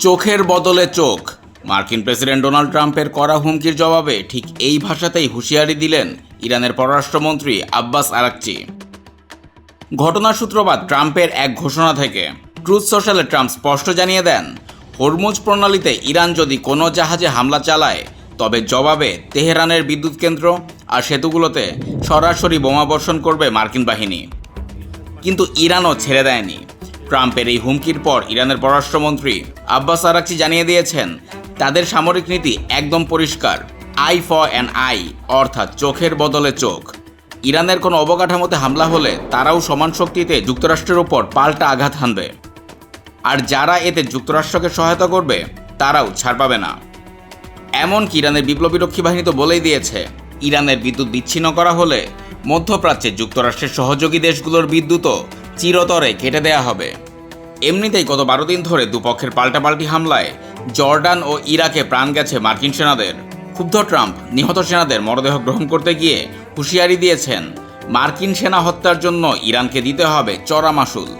চোখের বদলে চোখ। মার্কিন প্রেসিডেন্ট ডোনাল্ড ট্রাম্পের কড়া হুমকির জবাবে ঠিক এই ভাষাতেই হুঁশিয়ারি দিলেন ইরানের পররাষ্ট্রমন্ত্রী আব্বাস আরাকচি। ঘটনার সূত্রপাত ট্রাম্পের এক ঘোষণা থেকে। ট্রুথ সোশ্যালে ট্রাম্প স্পষ্ট জানিয়ে দেন, হরমুজ প্রণালীতে ইরান যদি কোনো জাহাজে হামলা চালায় তবে জবাবে তেহরানের বিদ্যুৎ কেন্দ্র আর সেতুগুলোতে সরাসরি বোমাবর্ষণ করবে মার্কিন বাহিনী। কিন্তু ইরানও ছেড়ে দেয়নি। ট্রাম্পের এই হুমকির পর ইরানের পররাষ্ট্রমন্ত্রী আব্বাস আরাকচি জানিয়ে দিয়েছেন, তাদের সামরিক নীতি একদম পরিষ্কার, আই ফর অ্যান আই, অর্থাৎ চোখের বদলে চোখ। ইরানের কোনো অবকাঠামোতে হামলা হলে তারাও সমান শক্তিতে যুক্তরাষ্ট্রের ওপর পাল্টা আঘাত হানবে, আর যারা এতে যুক্তরাষ্ট্রকে সহায়তা করবে তারাও ছাড় পাবে না। এমনকি ইরানের বিপ্লবীরক্ষী বাহিনী তো বলেই দিয়েছে, ইরানের বিদ্যুৎ বিচ্ছিন্ন করা হলে মধ্যপ্রাচ্যে যুক্তরাষ্ট্রের সহযোগী দেশগুলোর বিদ্যুৎও চিরতরে কেটে দেয়া হবে। এমনিতেই গত 12 দিন ধরে দুপক্ষের পাল্টাপাল্টি হামলায় জর্ডান ও ইরাকে প্রাণ গেছে মার্কিন সেনাদের। ক্ষুব্ধ ট্রাম্প নিহত সেনাদের মরদেহ গ্রহণ করতে গিয়ে হুঁশিয়ারি দিয়েছেন, মার্কিন সেনা হত্যার জন্য ইরানকে দিতে হবে চড়া মাশুল।